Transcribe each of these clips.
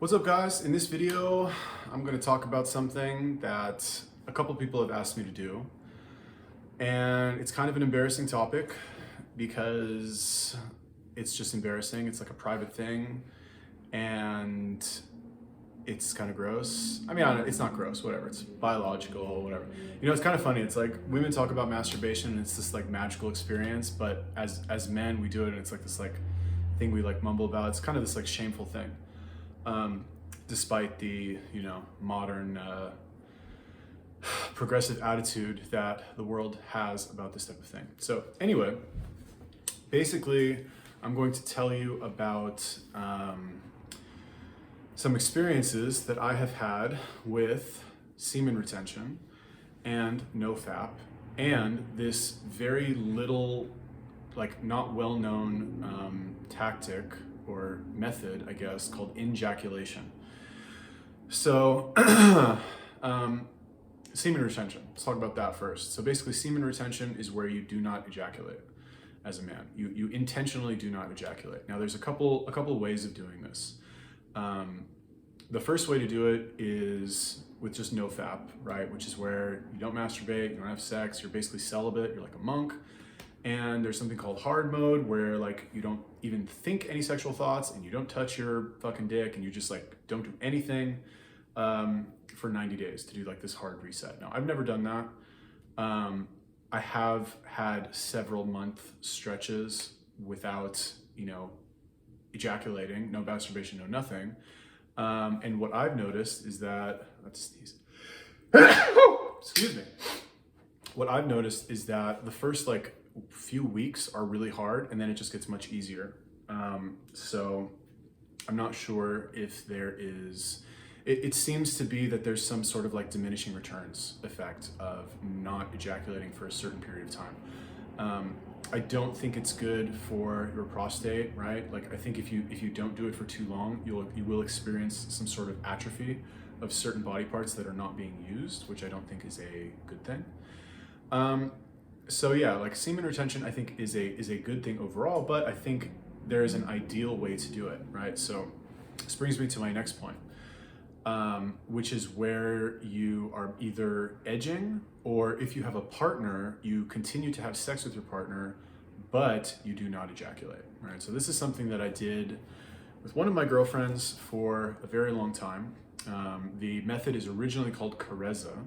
What's up, guys? In this video, I'm going to talk about something that a couple people have asked me to do. And it's kind of an embarrassing topic because it's just embarrassing. It's like a private thing and it's kind of gross. I mean, it's not gross, whatever. It's biological, whatever. You know, it's kind of funny. It's like women talk about masturbation and it's this like magical experience, but as men, we do it and it's like this like thing we like mumble about. It's kind of this like shameful thing. Despite the, modern progressive attitude that the world has about this type of thing. So anyway, basically, I'm going to tell you about some experiences that I have had with semen retention and NOFAP and this very little, like not well-known tactic or method, I guess, called INJACULATION. So, semen retention. Let's talk about that first. So basically, semen retention is where you do not ejaculate as a man. You intentionally do not ejaculate. Now, there's a couple of ways of doing this. The first way to do it is with just NOFAP, right? Which is where you don't masturbate, you don't have sex, you're basically celibate, you're like a monk. And there's something called hard mode where like you don't even think any sexual thoughts and you don't touch your fucking dick and you just like don't do anything for 90 days to do like this hard reset. Now, I've never done that. I have had several month stretches without, ejaculating, no masturbation, no nothing. And what I've noticed is that, let's sneeze. Excuse me. What I've noticed is that the first like few weeks are really hard and then it just gets much easier. So I'm not sure if there is, it seems to be that there's some sort of like diminishing returns effect of not ejaculating for a certain period of time. I don't think it's good for your prostate, right? Like I think if you don't do it for too long, you will experience some sort of atrophy of certain body parts that are not being used, which I don't think is a good thing. So yeah, like semen retention, I think is a good thing overall, but I think there is an ideal way to do it, right? So this brings me to my next point, which is where you are either edging, or if you have a partner, you continue to have sex with your partner, but you do not ejaculate, right? So this is something that I did with one of my girlfriends for a very long time. The method is originally called Kareza,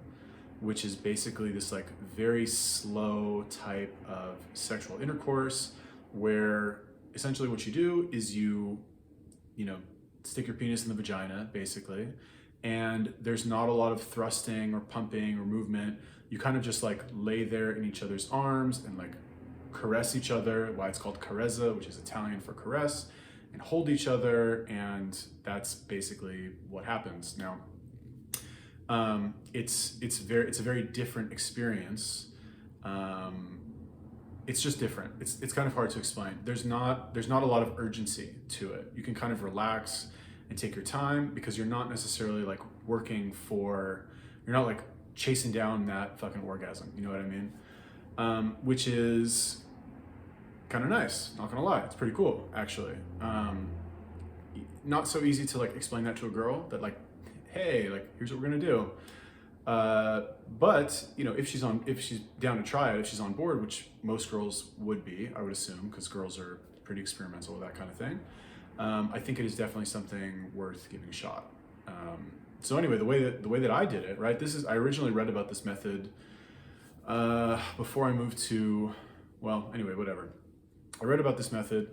which is basically this like very slow type of sexual intercourse where essentially what you do is you stick your penis in the vagina basically, and there's not a lot of thrusting or pumping or movement. You kind of just like lay there in each other's arms and like caress each other, why it's called Kareza, which is Italian for caress, and hold each other, and that's basically what happens. Now, it's a very different experience. It's just different. It's kind of hard to explain. There's not a lot of urgency to it. You can kind of relax and take your time because you're not necessarily like you're not like chasing down that fucking orgasm. You know what I mean? Which is kind of nice. Not gonna lie, it's pretty cool actually. Not so easy to like explain that to a girl that like, hey, like here's what we're gonna do. But if she's down to try it, if she's on board, which most girls would be, I would assume, because girls are pretty experimental with that kind of thing. I think it is definitely something worth giving a shot. So anyway, the way that I did it, right? I originally read about this method before I moved to, well, anyway, whatever. I read about this method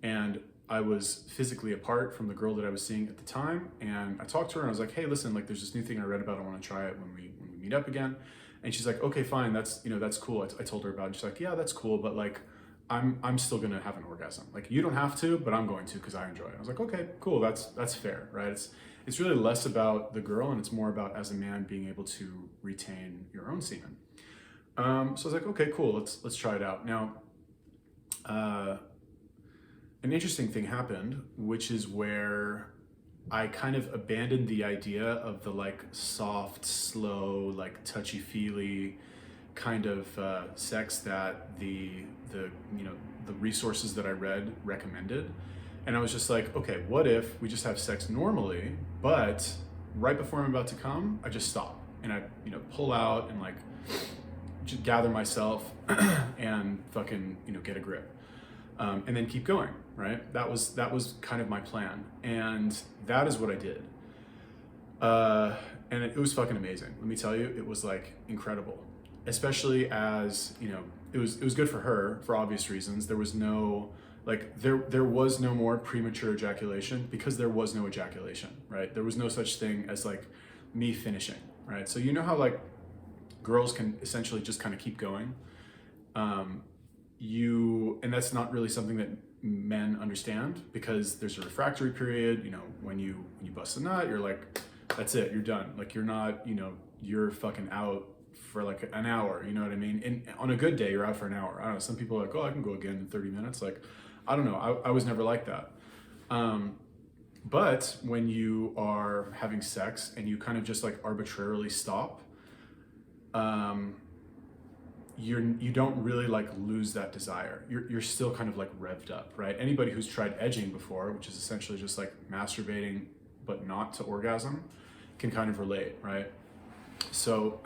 and I was physically apart from the girl that I was seeing at the time, and I talked to her and I was like, hey, listen, like there's this new thing I read about, I want to try it when we meet up again. And she's like, okay, fine, that's cool. I told her about it. She's like, yeah, that's cool, but like I'm still gonna have an orgasm. Like you don't have to, but I'm going to because I enjoy it. I was like, okay, cool, that's fair, right? It's really less about the girl and it's more about as a man being able to retain your own semen. So I was like, okay, cool, let's try it out. Now, an interesting thing happened, which is where I kind of abandoned the idea of the like soft, slow, like touchy-feely kind of sex that the resources that I read recommended. And I was just like, okay, what if we just have sex normally, but right before I'm about to come, I just stop and I, pull out and like just gather myself and fucking, get a grip. And then keep going, right? That was kind of my plan. And that is what I did. And it was fucking amazing. Let me tell you, it was like incredible, especially as, it was good for her for obvious reasons. There was no, like, there was no more premature ejaculation because there was no ejaculation, right? There was no such thing as like me finishing, right? So you know how like girls can essentially just kind of keep going. And that's not really something that men understand because there's a refractory period. When you bust a nut, you're like, that's it, you're done. Like you're not, you're fucking out for like an hour, you know what I mean? And on a good day, you're out for an hour. I don't know, some people are like, oh, I can go again in 30 minutes. Like, I don't know, I was never like that. But when you are having sex and you kind of just like arbitrarily stop, you don't really like lose that desire. You're still kind of like revved up, right? Anybody who's tried edging before, which is essentially just like masturbating but not to orgasm, can kind of relate, right? So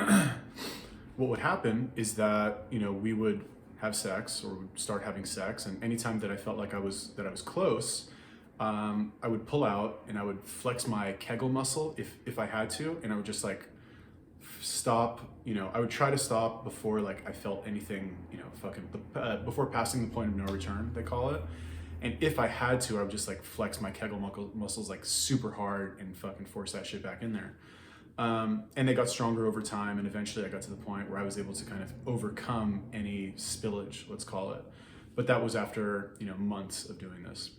what would happen is that, we would have sex or would start having sex, and anytime that I felt like I was close, I would pull out and I would flex my Kegel muscle if I had to, and I would just like stop, I would try to stop before like I felt anything, before passing the point of no return, they call it. And if I had to, I would just like flex my Kegel muscles like super hard and fucking force that shit back in there. And they got stronger over time, and eventually I got to the point where I was able to kind of overcome any spillage, let's call it. But that was after, months of doing this.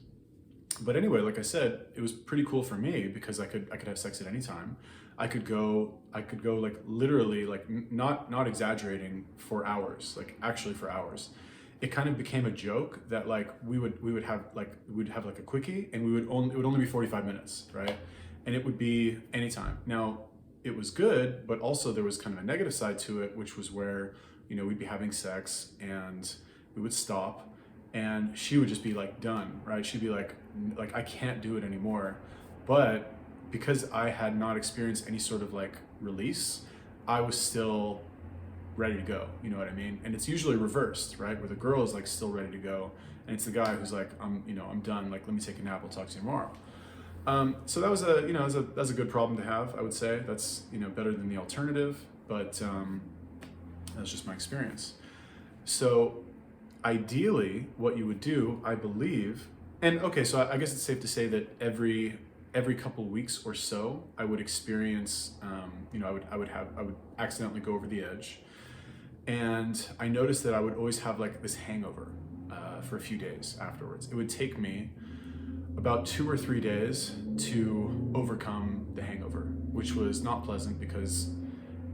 But anyway, like I said, it was pretty cool for me because I could have sex at any time. I could go like literally, like not exaggerating, for hours, like actually for hours. It kind of became a joke that like we'd have like a quickie, and it would only be 45 minutes, right? And it would be anytime. Now, it was good, but also there was kind of a negative side to it, which was where, we'd be having sex and we would stop and she would just be like done, right? She'd be like I can't do it anymore. But because I had not experienced any sort of like release, I was still ready to go, you know what I mean? And it's usually reversed, right? Where the girl is like still ready to go, and it's the guy who's like, I'm done, like let me take a nap, we'll talk to you tomorrow. So that was that's a good problem to have, I would say. That's, better than the alternative, but that's just my experience. So ideally what you would do, I believe, and okay, so I guess it's safe to say that every couple weeks or so, I would experience, I would accidentally go over the edge. And I noticed that I would always have like this hangover for a few days afterwards. It would take me about 2 or 3 days to overcome the hangover, which was not pleasant because,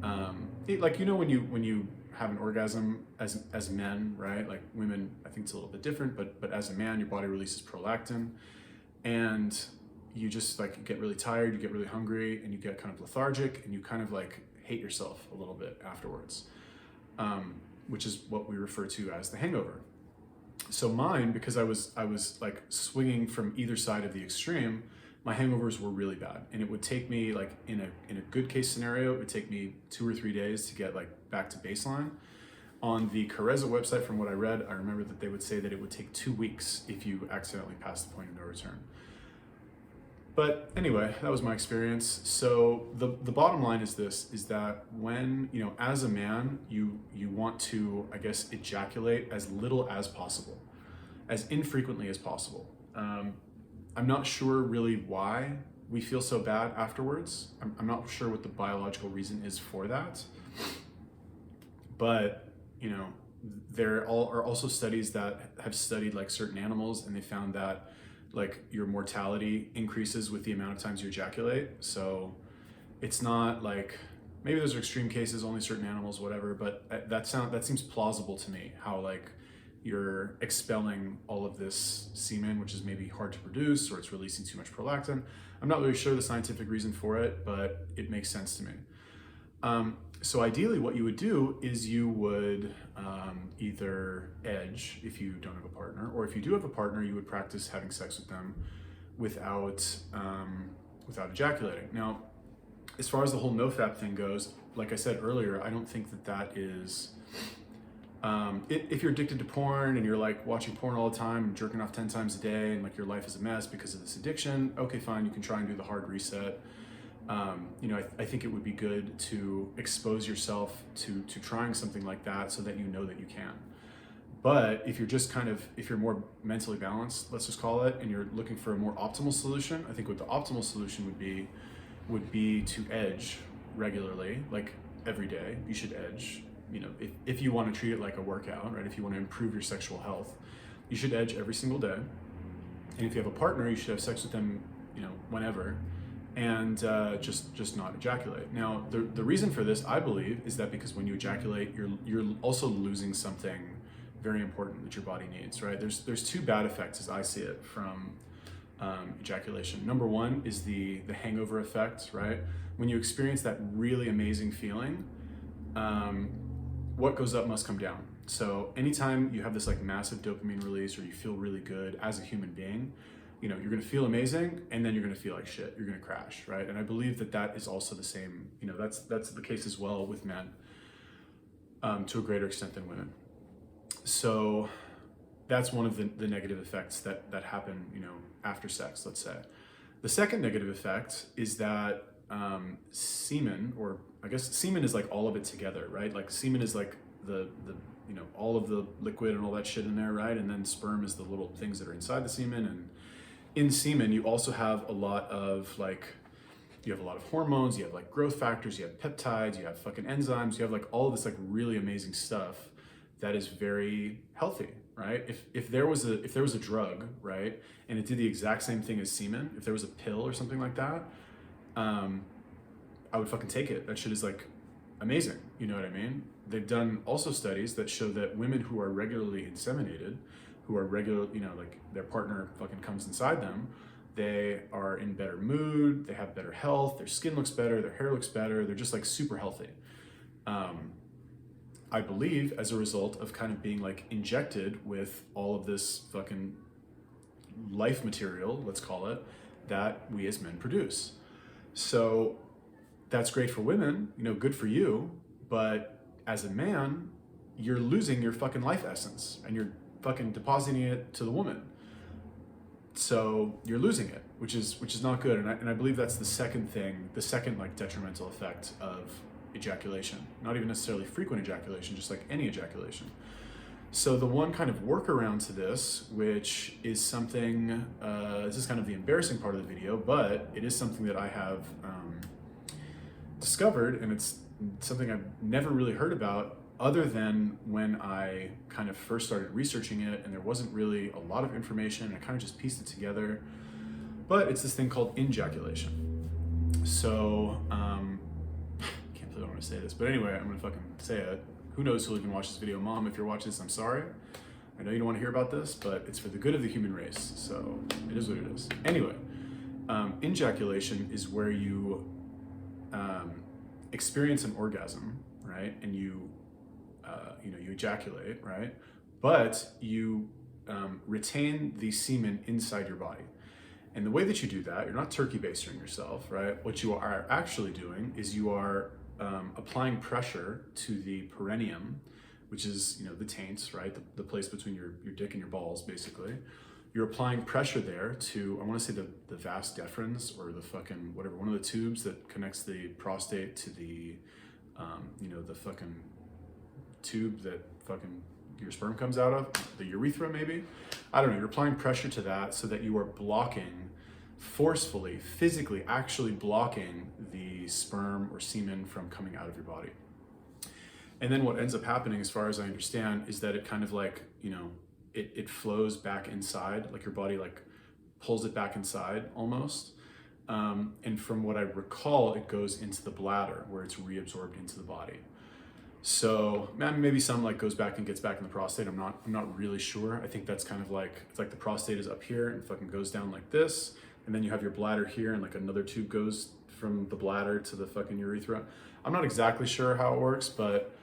when you have an orgasm as men, right? Like women, I think it's a little bit different, but as a man, your body releases prolactin, and you just like get really tired, you get really hungry, and you get kind of lethargic, and you kind of like hate yourself a little bit afterwards, which is what we refer to as the hangover. So mine, because I was like swinging from either side of the extreme, my hangovers were really bad, and it would take me like in a good case scenario, it would take me 2 or 3 days to get like back to baseline. On the Kareza website, from what I read, I remember that they would say that it would take 2 weeks if you accidentally passed the point of no return. But anyway, that was my experience. So the bottom line is this, is that when, as a man, you want to, I guess, ejaculate as little as possible, as infrequently as possible. I'm not sure really why we feel so bad afterwards. I'm not sure what the biological reason is for that. But, there are also studies that have studied like certain animals, and they found that like your mortality increases with the amount of times you ejaculate. So it's not like, maybe those are extreme cases, only certain animals, whatever, but that seems plausible to me, how like you're expelling all of this semen, which is maybe hard to produce, or it's releasing too much prolactin. I'm not really sure the scientific reason for it, but it makes sense to me. So ideally what you would do is you would either edge if you don't have a partner, or if you do have a partner, you would practice having sex with them without ejaculating. Now, as far as the whole NOFAP thing goes, like I said earlier, I don't think that is, if you're addicted to porn and you're like watching porn all the time and jerking off 10 times a day and like your life is a mess because of this addiction, okay, fine, you can try and do the hard reset. I think it would be good to expose yourself to trying something like that so that you know that you can. But if you're just if you're more mentally balanced, let's just call it, and you're looking for a more optimal solution, I think what the optimal solution would be to edge regularly, like every day. You should edge, if you want to treat it like a workout, right? If you want to improve your sexual health, you should edge every single day. And if you have a partner, you should have sex with them, whenever, and just not ejaculate. Now, the reason for this, I believe, is that because when you ejaculate, you're also losing something very important that your body needs, right? There's two bad effects, as I see it, from ejaculation. Number one is the hangover effect, right? When you experience that really amazing feeling, what goes up must come down. So anytime you have this like massive dopamine release, or you feel really good as a human being, you're gonna feel amazing, and then you're gonna feel like shit. You're gonna crash, right? And I believe that is also the same. That's the case as well with men, to a greater extent than women. So that's one of the negative effects that happen, after sex, let's say. The second negative effect is that semen, or I guess semen is like all of it together, right? Like semen is like the all of the liquid and all that shit in there, right? And then sperm is the little things that are inside the semen. And in semen, you also have a lot of hormones, you have like growth factors, you have peptides, you have fucking enzymes, you have like all of this like really amazing stuff that is very healthy, right? If there was a drug, right, and it did the exact same thing as semen, if there was a pill or something like that, I would fucking take it. That shit is like amazing, you know what I mean? They've done also studies that show that women who are regularly inseminated, who are like their partner fucking comes inside them, they are in better mood, they have better health, their skin looks better, their hair looks better, they're just like super healthy. I believe as a result of kind of being like injected with all of this fucking life material, let's call it, that we as men produce. So that's great for women, good for you, but as a man, you're losing your fucking life essence and you're fucking depositing it to the woman. So you're losing it, which is not good. And I believe that's the second like detrimental effect of ejaculation. Not even necessarily frequent ejaculation, just like any ejaculation. So the one kind of workaround to this, which is something, this is kind of the embarrassing part of the video, but it is something that I have discovered, and it's something I've never really heard about other than when I kind of first started researching it, and there wasn't really a lot of information, and I kind of just pieced it together. But it's this thing called injaculation. So, can't believe I want to say this, but anyway, I'm gonna fucking say it. Who knows who'll even watch this video? Mom, if you're watching this, I'm sorry. I know you don't want to hear about this, but it's for the good of the human race, so it is what it is. Anyway, injaculation is where you experience an orgasm, right? And you ejaculate, right? But you retain the semen inside your body. And the way that you do that, you're not turkey bastering yourself, right? What you are actually doing is you are applying pressure to the perineum, which is, the taints, right? The place between your dick and your balls, basically. You're applying pressure there to, I want to say the vas deferens, or the fucking, whatever, one of the tubes that connects the prostate to the, the fucking tube that fucking your sperm comes out of, the urethra maybe? I don't know, you're applying pressure to that so that you are blocking, forcefully, physically, actually blocking the sperm or semen from coming out of your body. And then what ends up happening, as far as I understand, is that it kind of like, it flows back inside, like your body like pulls it back inside almost. And from what I recall, it goes into the bladder where it's reabsorbed into the body. So maybe some like goes back and gets back in the prostate. I'm not really sure. I think that's kind of like, it's like the prostate is up here and fucking goes down like this. and then you have your bladder here, and like another tube goes from the bladder to the fucking urethra. I'm not exactly sure how it works, but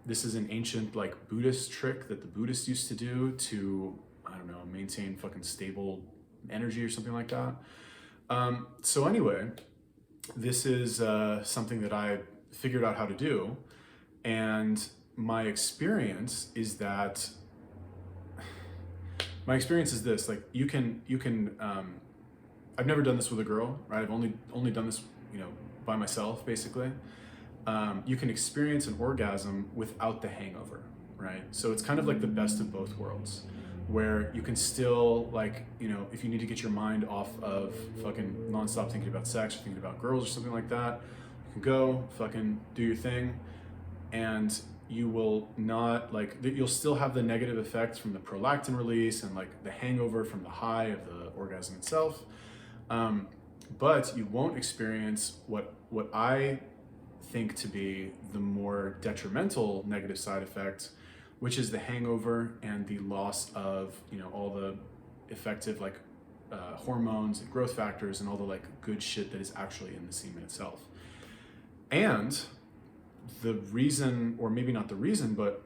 this is an ancient like Buddhist trick that the Buddhists used to do to, I don't know, maintain fucking stable energy or something like that. So anyway, this is something that I figured out how to do, and my experience is that this, like you can I've never done this with a girl, right? I've only done this, you know, by myself basically. You can experience an orgasm without the hangover, right? So it's kind of like the best of both worlds, where you can still, like, you know, if you need to get your mind off of fucking nonstop thinking about sex or thinking about girls or something like that, you can go fucking do your thing, and you will not, like, you'll still have the negative effects from the prolactin release and like the hangover from the high of the orgasm itself, but you won't experience what I think to be the more detrimental negative side effect, which is the hangover and the loss of, you know, all the effective like hormones and growth factors and all the like good shit that is actually in the semen itself. And the reason, or maybe not the reason, but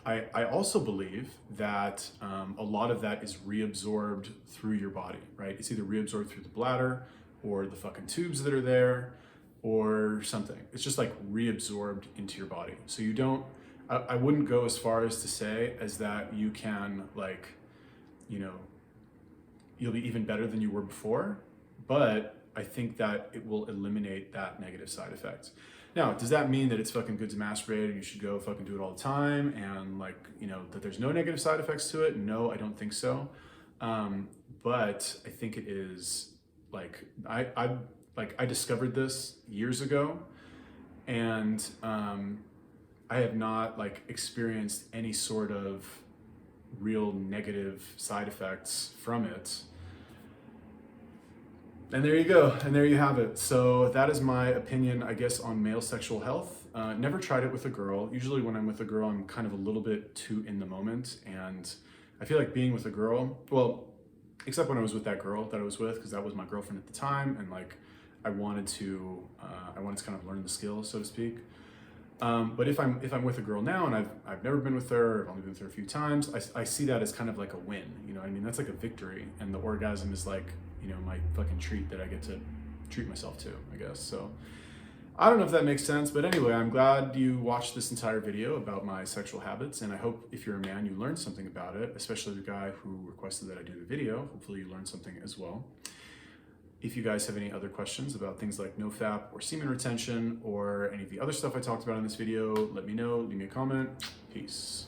I also believe that a lot of that is reabsorbed through your body, right? It's either reabsorbed through the bladder or the fucking tubes that are there or something. It's just like reabsorbed into your body. So you don't, I wouldn't go as far as to say as that you can, like, you know, you'll be even better than you were before, but I think that it will eliminate that negative side effect. Now, does that mean that it's fucking good to masturbate and you should go fucking do it all the time and, like, you know, that there's no negative side effects to it? No, I don't think so. But I think it is, like, I discovered this years ago, and I have not like experienced any sort of real negative side effects from it. And there you go, and there you have it. So that is my opinion, I guess, on male sexual health. Never tried it with a girl. Usually when I'm with a girl, I'm kind of a little bit too in the moment, and I feel like being with a girl, well, except when I was with that girl that I was with, because that was my girlfriend at the time, and like I wanted to kind of learn the skill, so to speak. But if I'm with a girl now and I've never been with her, I've only been with her a few times, I see that as kind of like a win, you know what I mean? That's like a victory, and the orgasm is like, you know, my fucking treat that I get to treat myself to, I guess. So I don't know if that makes sense, but anyway, I'm glad you watched this entire video about my sexual habits, and I hope if you're a man, you learned something about it, especially the guy who requested that I do the video. Hopefully you learned something as well. If you guys have any other questions about things like NOFAP or semen retention or any of the other stuff I talked about in this video, let me know, leave me a comment. Peace.